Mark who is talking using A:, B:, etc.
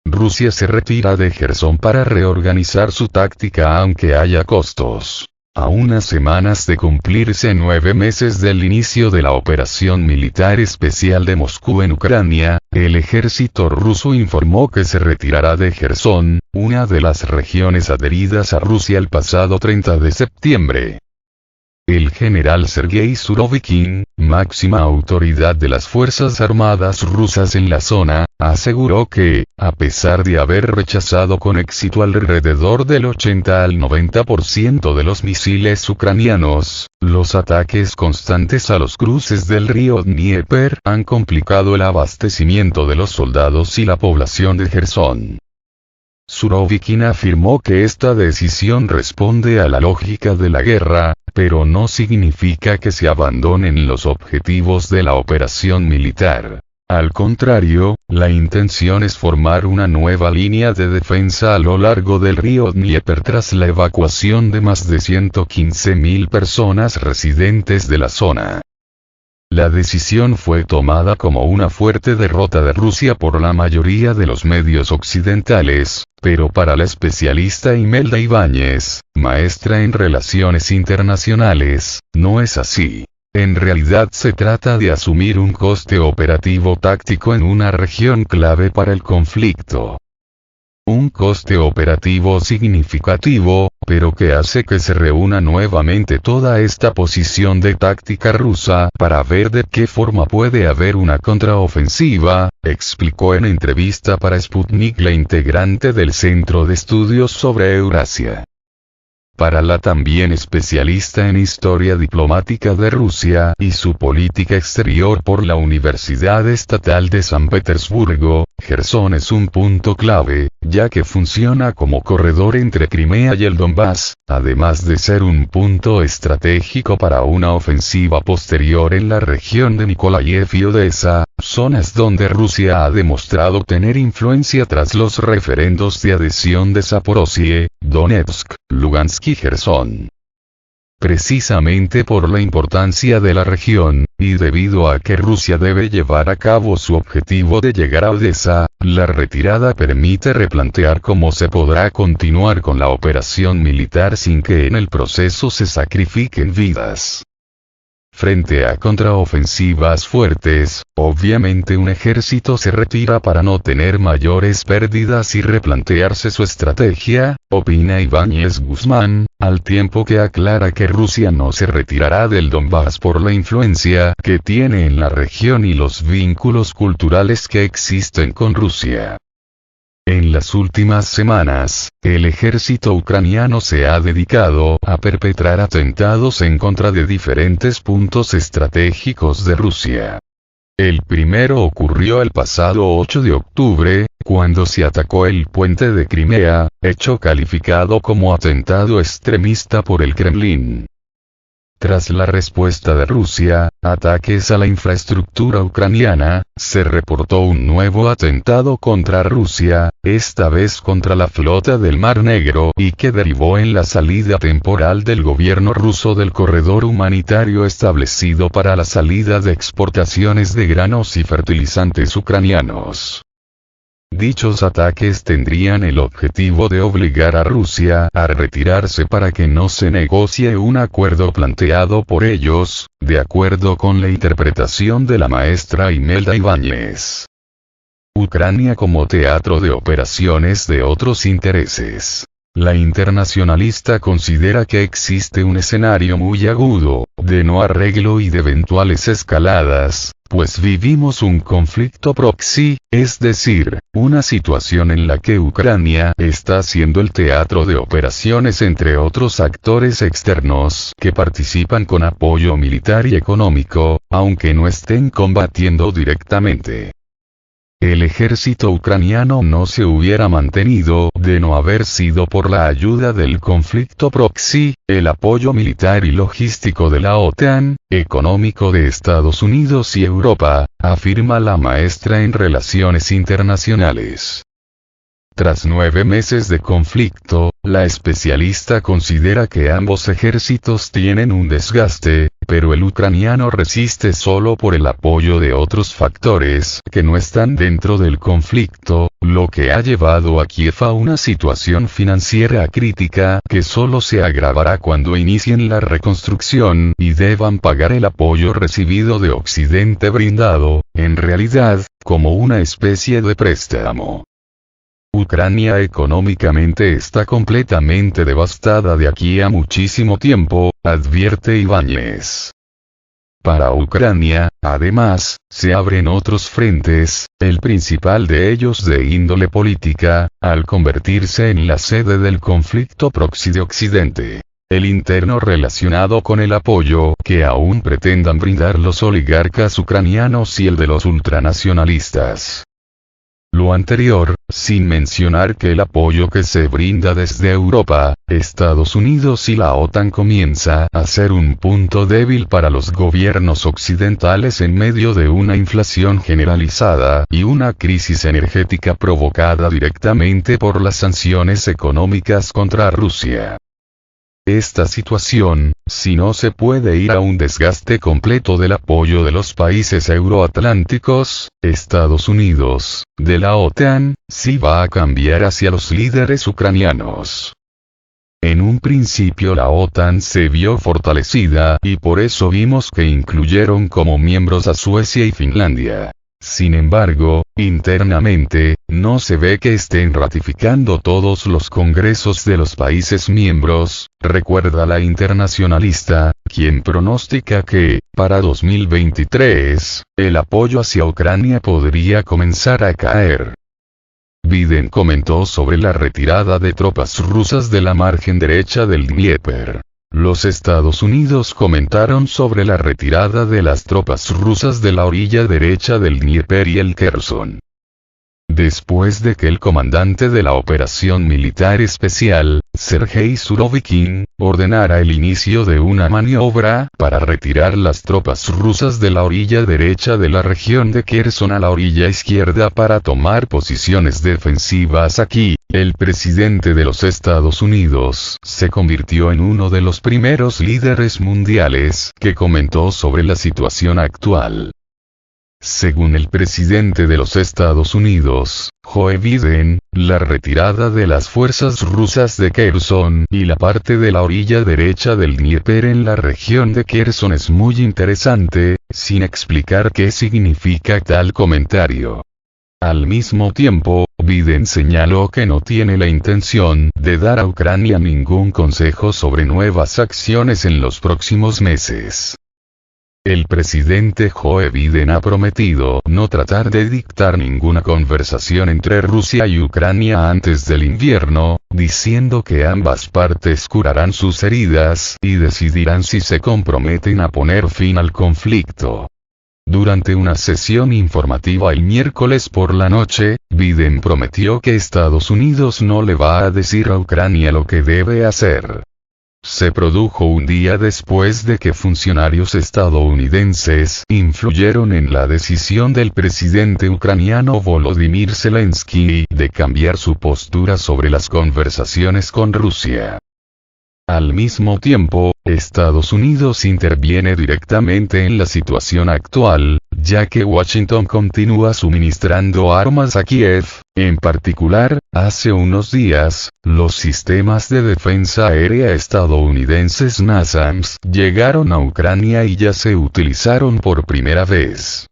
A: Rusia se retira de Jersón para reorganizar su táctica aunque haya costos. A unas semanas de cumplirse 9 meses del inicio de la operación militar especial de Moscú en Ucrania, el ejército ruso informó que se retirará de Jersón, una de las regiones adheridas a Rusia el pasado 30 de septiembre. El general Sergei Surovikin, máxima autoridad de las Fuerzas Armadas rusas en la zona, aseguró que, a pesar de haber rechazado con éxito alrededor del 80 al 90% de los misiles ucranianos, los ataques constantes a los cruces del río Dnieper han complicado el abastecimiento de los soldados y la población de Jersón. Surovikin afirmó que esta decisión responde a la lógica de la guerra, pero no significa que se abandonen los objetivos de la operación militar. Al contrario, la intención es formar una nueva línea de defensa a lo largo del río Dnieper tras la evacuación de más de 115.000 personas residentes de la zona. La decisión fue tomada como una fuerte derrota de Rusia por la mayoría de los medios occidentales, pero para la especialista Imelda Ibáñez, maestra en Relaciones Internacionales, no es así. En realidad se trata de asumir un coste operativo táctico en una región clave para el conflicto. Un coste operativo significativo, pero que hace que se reúna nuevamente toda esta posición de táctica rusa para ver de qué forma puede haber una contraofensiva, explicó en entrevista para Sputnik la integrante del Centro de Estudios sobre Eurasia. Para la también especialista en historia diplomática de Rusia y su política exterior por la Universidad Estatal de San Petersburgo, Jersón es un punto clave, ya que funciona como corredor entre Crimea y el Donbass, además de ser un punto estratégico para una ofensiva posterior en la región de Nikolayev y Odessa, zonas donde Rusia ha demostrado tener influencia tras los referendos de adhesión de Zaporozhye, Donetsk, Lugansk y Jersón. Precisamente por la importancia de la región, y debido a que Rusia debe llevar a cabo su objetivo de llegar a Odessa, la retirada permite replantear cómo se podrá continuar con la operación militar sin que en el proceso se sacrifiquen vidas. Frente a contraofensivas fuertes, obviamente un ejército se retira para no tener mayores pérdidas y replantearse su estrategia, opina Ibáñez Guzmán, al tiempo que aclara que Rusia no se retirará del Donbass por la influencia que tiene en la región y los vínculos culturales que existen con Rusia. En las últimas semanas, el ejército ucraniano se ha dedicado a perpetrar atentados en contra de diferentes puntos estratégicos de Rusia. El primero ocurrió el pasado 8 de octubre, cuando se atacó el puente de Crimea, hecho calificado como atentado extremista por el Kremlin. Tras la respuesta de Rusia, ataques a la infraestructura ucraniana, se reportó un nuevo atentado contra Rusia, esta vez contra la flota del Mar Negro y que derivó en la salida temporal del gobierno ruso del corredor humanitario establecido para la salida de exportaciones de granos y fertilizantes ucranianos. Dichos ataques tendrían el objetivo de obligar a Rusia a retirarse para que no se negocie un acuerdo planteado por ellos, de acuerdo con la interpretación de la maestra Imelda Ibáñez. Ucrania como teatro de operaciones de otros intereses. La internacionalista considera que existe un escenario muy agudo, de no arreglo y de eventuales escaladas, pues vivimos un conflicto proxy, es decir, una situación en la que Ucrania está siendo el teatro de operaciones entre otros actores externos que participan con apoyo militar y económico, aunque no estén combatiendo directamente. El ejército ucraniano no se hubiera mantenido de no haber sido por la ayuda del conflicto proxy, el apoyo militar y logístico de la OTAN, económico de Estados Unidos y Europa, afirma la maestra en Relaciones Internacionales. Tras 9 meses de conflicto, la especialista considera que ambos ejércitos tienen un desgaste, pero el ucraniano resiste solo por el apoyo de otros factores que no están dentro del conflicto, lo que ha llevado a Kiev a una situación financiera crítica que solo se agravará cuando inicien la reconstrucción y deban pagar el apoyo recibido de Occidente brindado, en realidad, como una especie de préstamo. Ucrania económicamente está completamente devastada de aquí a muchísimo tiempo, advierte Ibáñez. Para Ucrania, además, se abren otros frentes, el principal de ellos de índole política, al convertirse en la sede del conflicto proxy de Occidente. El interno relacionado con el apoyo que aún pretendan brindar los oligarcas ucranianos y el de los ultranacionalistas. Lo anterior, sin mencionar que el apoyo que se brinda desde Europa, Estados Unidos y la OTAN comienza a ser un punto débil para los gobiernos occidentales en medio de una inflación generalizada y una crisis energética provocada directamente por las sanciones económicas contra Rusia. Esta situación, si no se puede ir a un desgaste completo del apoyo de los países euroatlánticos, Estados Unidos, de la OTAN, sí va a cambiar hacia los líderes ucranianos. En un principio la OTAN se vio fortalecida y por eso vimos que incluyeron como miembros a Suecia y Finlandia. Sin embargo, internamente, no se ve que estén ratificando todos los congresos de los países miembros, recuerda la internacionalista, quien pronostica que, para 2023, el apoyo hacia Ucrania podría comenzar a caer. Biden comentó sobre la retirada de tropas rusas de la margen derecha del Dnieper. Los Estados Unidos comentaron sobre la retirada de las tropas rusas de la orilla derecha del Dnieper y el Kherson. Después de que el comandante de la operación militar especial, Sergei Surovikin, ordenara el inicio de una maniobra para retirar las tropas rusas de la orilla derecha de la región de Kherson a la orilla izquierda para tomar posiciones defensivas aquí, el presidente de los Estados Unidos se convirtió en uno de los primeros líderes mundiales que comentó sobre la situación actual. Según el presidente de los Estados Unidos, Joe Biden, la retirada de las fuerzas rusas de Kherson y la parte de la orilla derecha del Dnieper en la región de Kherson es muy interesante, sin explicar qué significa tal comentario. Al mismo tiempo, Biden señaló que no tiene la intención de dar a Ucrania ningún consejo sobre nuevas acciones en los próximos meses. El presidente Joe Biden ha prometido no tratar de dictar ninguna conversación entre Rusia y Ucrania antes del invierno, diciendo que ambas partes curarán sus heridas y decidirán si se comprometen a poner fin al conflicto. Durante una sesión informativa el miércoles por la noche, Biden prometió que Estados Unidos no le va a decir a Ucrania lo que debe hacer. Se produjo un día después de que funcionarios estadounidenses influyeron en la decisión del presidente ucraniano Volodymyr Zelensky de cambiar su postura sobre las conversaciones con Rusia. Al mismo tiempo, Estados Unidos interviene directamente en la situación actual, ya que Washington continúa suministrando armas a Kiev, en particular, hace unos días, los sistemas de defensa aérea estadounidenses NASAMS llegaron a Ucrania y ya se utilizaron por primera vez.